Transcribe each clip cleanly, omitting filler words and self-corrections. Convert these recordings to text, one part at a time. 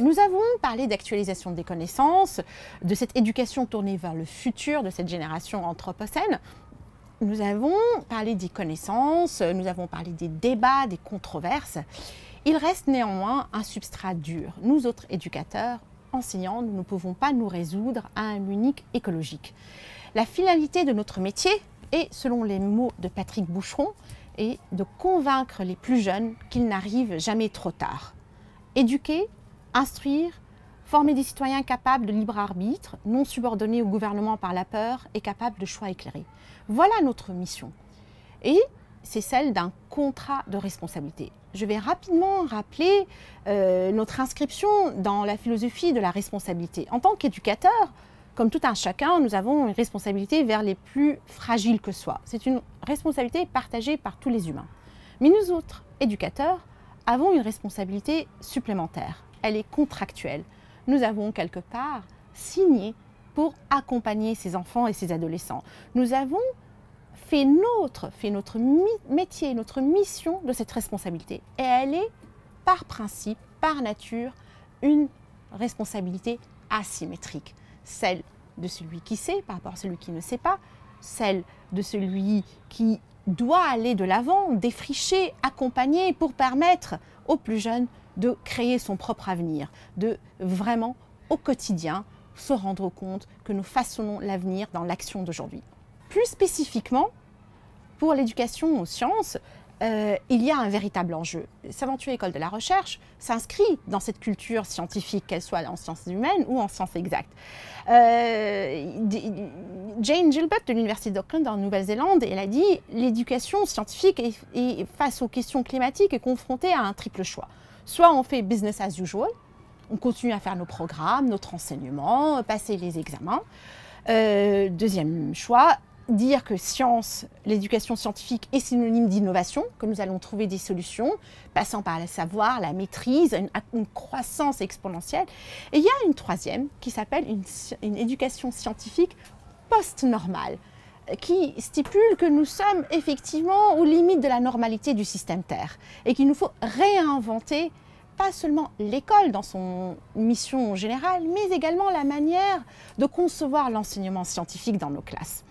Nous avons parlé d'actualisation des connaissances, de cette éducation tournée vers le futur de cette génération anthropocène. Nous avons parlé des connaissances, nous avons parlé des débats, des controverses. Il reste néanmoins un substrat dur. Nous autres éducateurs, enseignants, nous ne pouvons pas nous résoudre à un unique écologique. La finalité de notre métier est, selon les mots de Patrick Boucheron, est de convaincre les plus jeunes qu'ils n'arrivent jamais trop tard. Éduquer, instruire, former des citoyens capables de libre arbitre, non subordonnés au gouvernement par la peur et capables de choix éclairés. Voilà notre mission. Et c'est celle d'un contrat de responsabilité. Je vais rapidement rappeler notre inscription dans la philosophie de la responsabilité. En tant qu'éducateur, comme tout un chacun, nous avons une responsabilité vers les plus fragiles que soi. C'est une responsabilité partagée par tous les humains. Mais nous autres, éducateurs, avons une responsabilité supplémentaire. Elle est contractuelle. Nous avons quelque part signé pour accompagner ces enfants et ces adolescents. Nous avons fait notre métier, notre mission de cette responsabilité. Et elle est, par principe, par nature, une responsabilité asymétrique. Celle de celui qui sait par rapport à celui qui ne sait pas, celle de celui qui doit aller de l'avant, défricher, accompagner pour permettre aux plus jeunes de créer son propre avenir, de vraiment, au quotidien, se rendre compte que nous façonnons l'avenir dans l'action d'aujourd'hui. Plus spécifiquement, pour l'éducation aux sciences, il y a un véritable enjeu. S'aventurer École de la Recherche s'inscrit dans cette culture scientifique, qu'elle soit en sciences humaines ou en sciences exactes. Jane Gilbert de l'Université d'Auckland en Nouvelle-Zélande, elle a dit « L'éducation scientifique est face aux questions climatiques est confrontée à un triple choix. Soit on fait business as usual, on continue à faire nos programmes, notre enseignement, passer les examens. Deuxième choix, dire que science, l'éducation scientifique est synonyme d'innovation, que nous allons trouver des solutions, passant par le savoir, la maîtrise, une croissance exponentielle. Et il y a une troisième qui s'appelle une éducation scientifique post-normale, qui stipule que nous sommes effectivement aux limites de la normalité du système Terre et qu'il nous faut réinventer pas seulement l'école dans son mission générale, mais également la manière de concevoir l'enseignement scientifique dans nos classes.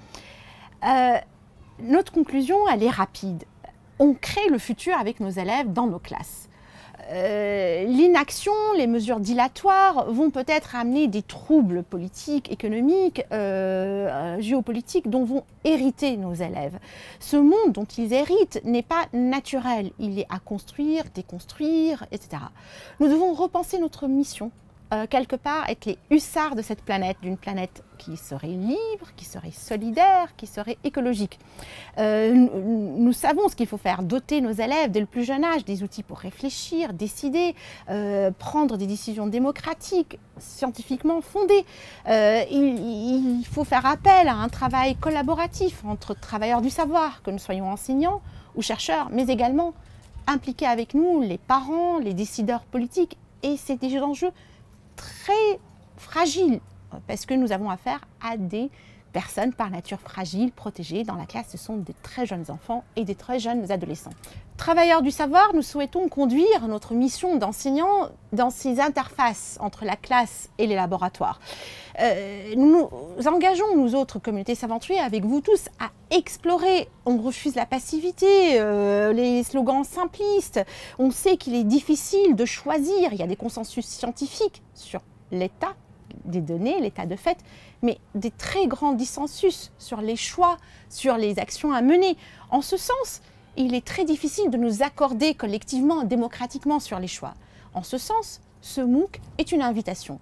Notre conclusion, elle est rapide. On crée le futur avec nos élèves dans nos classes. L'inaction, les mesures dilatoires vont peut-être amener des troubles politiques, économiques, géopolitiques dont vont hériter nos élèves. Ce monde dont ils héritent n'est pas naturel. Il est à construire, déconstruire, etc. Nous devons repenser notre mission. Quelque part, être les hussards de cette planète, d'une planète qui serait libre, qui serait solidaire, qui serait écologique. Nous savons ce qu'il faut faire, doter nos élèves dès le plus jeune âge des outils pour réfléchir, décider, prendre des décisions démocratiques, scientifiquement fondées. Il faut faire appel à un travail collaboratif entre travailleurs du savoir, que nous soyons enseignants ou chercheurs, mais également impliquer avec nous les parents, les décideurs politiques, et c'est des enjeux très fragile parce que nous avons affaire à des personnes par nature fragiles, protégées. Dans la classe, ce sont des très jeunes enfants et des très jeunes adolescents. Travailleurs du savoir, nous souhaitons conduire notre mission d'enseignant dans ces interfaces entre la classe et les laboratoires. Nous nous engageons, nous autres communautés s'aventuriers, avec vous tous, à explorer. On refuse la passivité, les slogans simplistes. On sait qu'il est difficile de choisir. Il y a des consensus scientifiques sur l'état des données, l'état de fait, mais des très grands dissensus sur les choix, sur les actions à mener. En ce sens, il est très difficile de nous accorder collectivement, démocratiquement sur les choix. En ce sens, ce MOOC est une invitation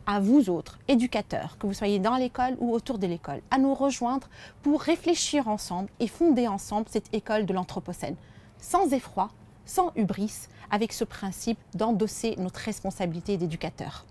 à vous autres, éducateurs, que vous soyez dans l'école ou autour de l'école, à nous rejoindre pour réfléchir ensemble et fonder ensemble cette école de l'Anthropocène, sans effroi, sans hubris, avec ce principe d'endosser notre responsabilité d'éducateur.